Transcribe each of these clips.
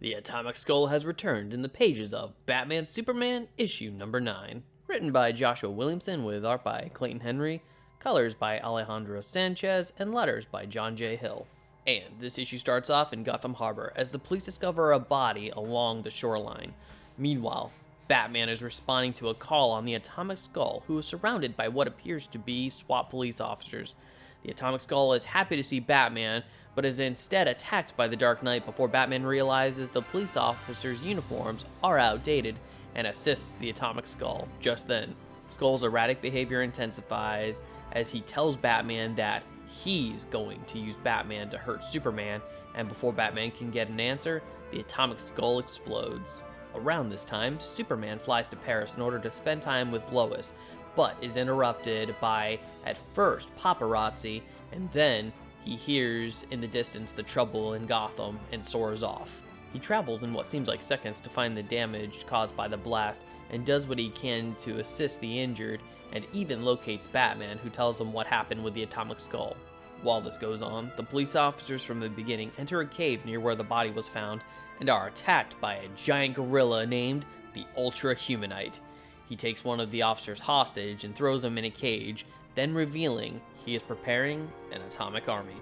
The Atomic Skull has returned in the pages of Batman Superman issue number 9. Written by Joshua Williamson with art by Clayton Henry, colors by Alejandro Sanchez, and letters by John J. Hill. And this issue starts off in Gotham Harbor as the police discover a body along the shoreline. Meanwhile, Batman is responding to a call on the Atomic Skull, who is surrounded by what appears to be SWAT police officers. The Atomic Skull is happy to see Batman, but is instead attacked by the Dark Knight before Batman realizes the police officers' uniforms are outdated and assists the Atomic Skull. Just then, Skull's erratic behavior intensifies as he tells Batman that he's going to use Batman to hurt Superman, and before Batman can get an answer, the Atomic Skull explodes. Around this time, Superman flies to Paris in order to spend time with Lois, but is interrupted by, at first, paparazzi, and then he hears in the distance the trouble in Gotham and soars off. He travels in what seems like seconds to find the damage caused by the blast and does what he can to assist the injured, and even locates Batman, who tells him what happened with the Atomic Skull. While this goes on, the police officers from the beginning enter a cave near where the body was found and are attacked by a giant gorilla named the Ultra-Humanite. He takes one of the officers hostage and throws him in a cage, then revealing he is preparing an atomic army.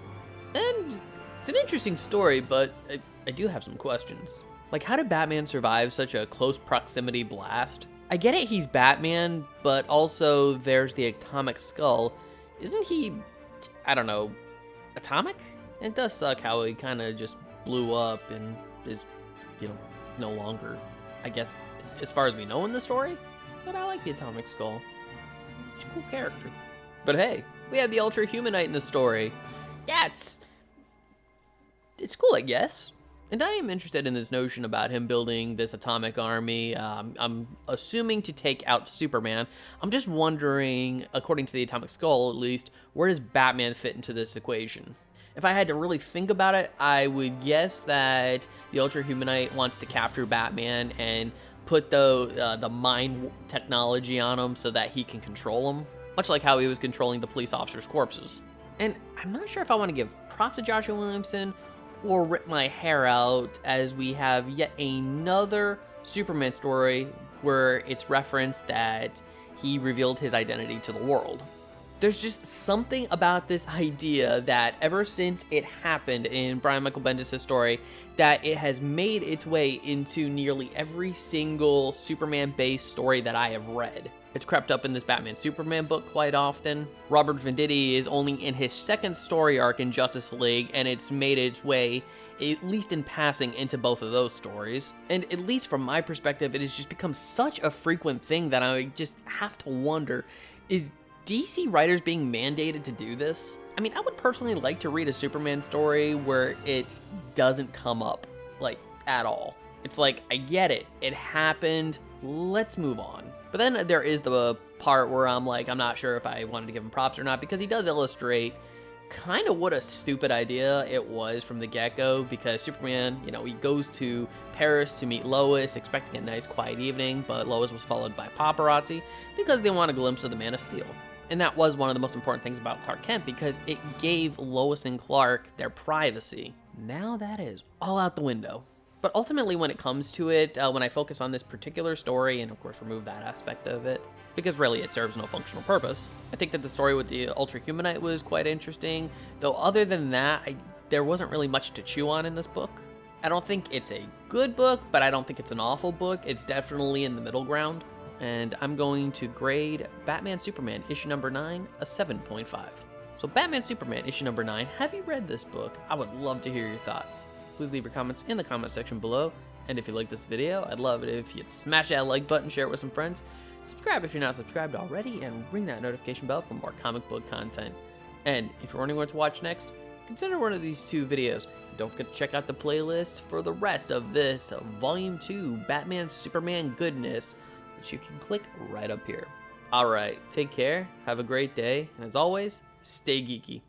And it's an interesting story, but I do have some questions. Like, how did Batman survive such a close proximity blast? I get it, he's Batman, but also there's the Atomic Skull. Isn't he, I don't know, atomic? It does suck how he kind of just blew up and is, no longer, I guess, as far as we know in the story. But I like the Atomic Skull. He's a cool character. But hey, we have the Ultra-Humanite in the story. Yeah, it's cool, I guess. And I am interested in this notion about him building this atomic army. I'm assuming to take out Superman. I'm just wondering, according to the Atomic Skull at least, where does Batman fit into this equation? If I had to really think about it, I would guess that the Ultra-Humanite wants to capture Batman and put the mind technology on him so that he can control him, much like how he was controlling the police officers' corpses. And I'm not sure if I want to give props to Joshua Williamson or rip my hair out, as we have yet another Superman story where it's referenced that he revealed his identity to the world. There's just something about this idea that ever since it happened in Brian Michael Bendis' story, that it has made its way into nearly every single Superman-based story that I have read. It's crept up in this Batman Superman book quite often. Robert Venditti is only in his second story arc in Justice League, and it's made its way, at least in passing, into both of those stories. And at least from my perspective, it has just become such a frequent thing that I just have to wonder, is DC writers being mandated to do this? I mean, I would personally like to read a Superman story where it doesn't come up, like, at all. It's like, I get it, it happened, let's move on. But then there is the part where I'm like, I'm not sure if I wanted to give him props or not, because he does illustrate kind of what a stupid idea it was from the get-go, because Superman, he goes to Paris to meet Lois, expecting a nice quiet evening, but Lois was followed by paparazzi because they want a glimpse of the Man of Steel. And that was one of the most important things about Clark Kent, because it gave Lois and Clark their privacy. Now that is all out the window. But ultimately, when it comes to it, when I focus on this particular story, and of course remove that aspect of it, because really it serves no functional purpose, I think that the story with the Ultra-Humanite was quite interesting, though other than that, there wasn't really much to chew on in this book. I don't think it's a good book, but I don't think it's an awful book. It's definitely in the middle ground, and I'm going to grade Batman Superman issue number 9 a 7.5. So Batman Superman issue number 9, have you read this book? I would love to hear your thoughts. Please leave your comments in the comment section below. And if you like this video, I'd love it if you'd smash that like button, share it with some friends, subscribe if you're not subscribed already, and ring that notification bell for more comic book content. And if you're wondering what to watch next, consider one of these two videos. Don't forget to check out the playlist for the rest of this Volume 2 Batman Superman goodness, which you can click right up here. Alright, take care, have a great day, and as always, stay geeky.